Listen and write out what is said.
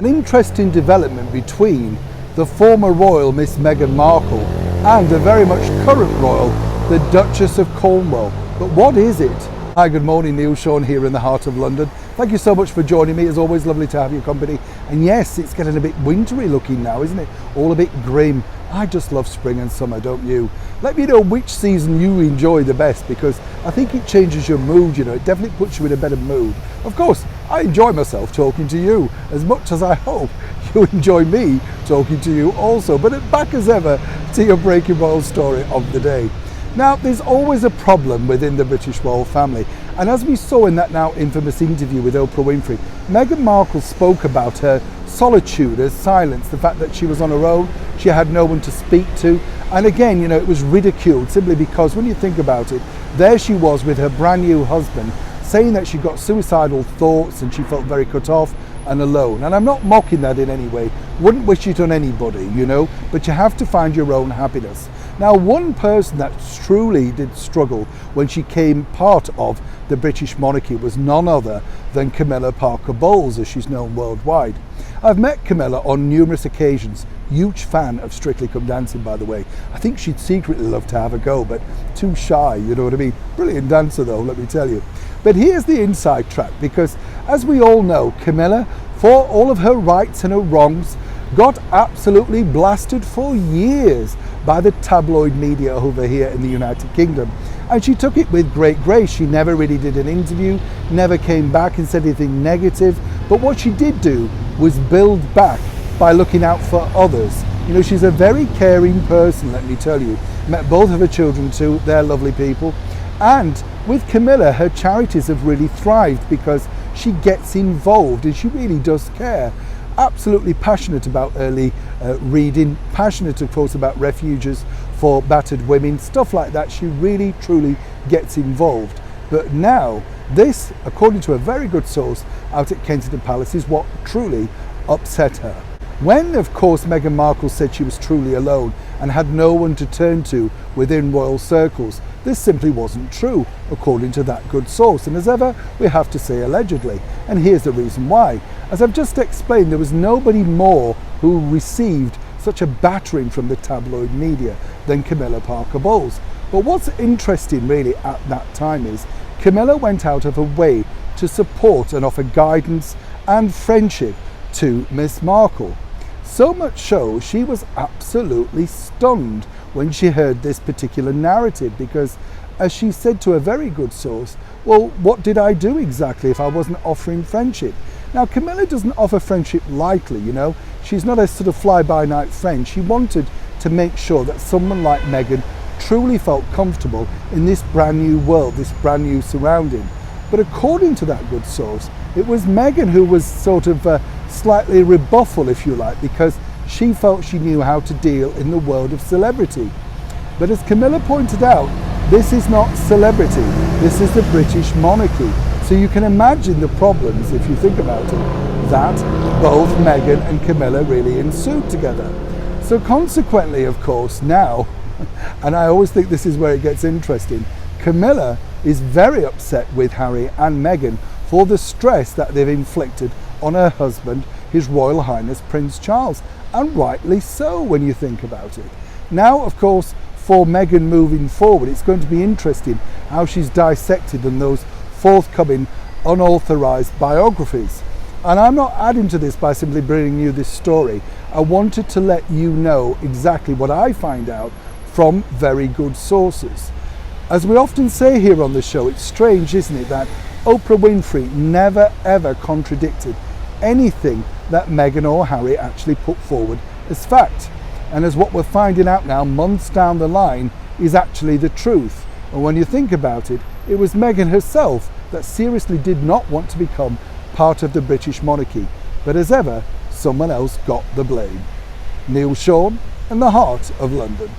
An interesting development between the former royal Miss Meghan Markle and the very much current royal, the Duchess of Cornwall. But what is it? Hi, good morning, Neil Sean here in the heart of London. Thank you so much for joining me. It's always lovely to have your company. And yes, it's getting a bit wintry looking now, isn't it? All a bit grim. I just love spring and summer, don't you? Let me know which season you enjoy the best, because I think it changes your mood, you know, it definitely puts you in a better mood. Of course, I enjoy myself talking to you as much as I hope you enjoy me talking to you also. But back as ever to your breaking royal story of the day. Now, there's always a problem within the British royal family, and as we saw in that now infamous interview with Oprah Winfrey, Meghan Markle spoke about her solitude, her silence, the fact that she was on her own, she had no one to speak to, and again, you know, it was ridiculed simply because when you think about it, there she was with her brand new husband saying that she got suicidal thoughts and she felt very cut off and alone. And I'm not mocking that in any way, wouldn't wish it on anybody, you know, but you have to find your own happiness. Now, one person that truly did struggle when she came part of the British monarchy was none other than Camilla Parker Bowles, as she's known worldwide. I've met Camilla on numerous occasions. Huge fan of Strictly Come Dancing, by the way. I think she'd secretly love to have a go, but too shy, you know what I mean? Brilliant dancer though, let me tell you. But here's the inside track, because as we all know, Camilla, for all of her rights and her wrongs, got absolutely blasted for years by the tabloid media over here in the United Kingdom. And she took it with great grace. She never really did an interview, never came back and said anything negative. But what she did do was build back by looking out for others. You know, she's a very caring person, let me tell you. Met both of her children too, they're lovely people. And with Camilla, her charities have really thrived because she gets involved and she really does care. Absolutely passionate about early reading, passionate of course about refuges for battered women, stuff like that. She really truly gets involved. But now this, according to a very good source out at Kensington Palace, is what truly upset her. When of course Meghan Markle said she was truly alone and had no one to turn to within royal circles, this simply wasn't true, according to that good source. And as ever, we have to say allegedly. And here's the reason why. As I've just explained, there was nobody more who received such a battering from the tabloid media than Camilla Parker Bowles. But what's interesting really at that time is Camilla went out of her way to support and offer guidance and friendship to Miss Markle. So much so, she was absolutely stunned when she heard this particular narrative, because as she said to a very good source, well, what did I do exactly if I wasn't offering friendship? Now, Camilla doesn't offer friendship lightly, you know. She's not a sort of fly-by-night friend. She wanted to make sure that someone like Meghan truly felt comfortable in this brand new world, this brand new surrounding. But according to that good source, it was Meghan who was sort of slightly rebuffal, if you like, because she felt she knew how to deal in the world of celebrity. But as Camilla pointed out, this is not celebrity, this is the British monarchy. So you can imagine the problems, if you think about it, that both Meghan and Camilla really ensued together. So consequently, of course, now, and I always think this is where it gets interesting, Camilla is very upset with Harry and Meghan for the stress that they've inflicted on her husband, His Royal Highness Prince Charles, and rightly so when you think about it. Now, of course, for Meghan moving forward, it's going to be interesting how she's dissected in those forthcoming unauthorized biographies. And I'm not adding to this by simply bringing you this story. I wanted to let you know exactly what I find out from very good sources. As we often say here on the show, it's strange, isn't it, that Oprah Winfrey never ever contradicted anything that Meghan or Harry actually put forward as fact. And as what we're finding out now, months down the line, is actually the truth. And when you think about it, it was Meghan herself that seriously did not want to become part of the British monarchy. But as ever, someone else got the blame. Neil Sean in the heart of London.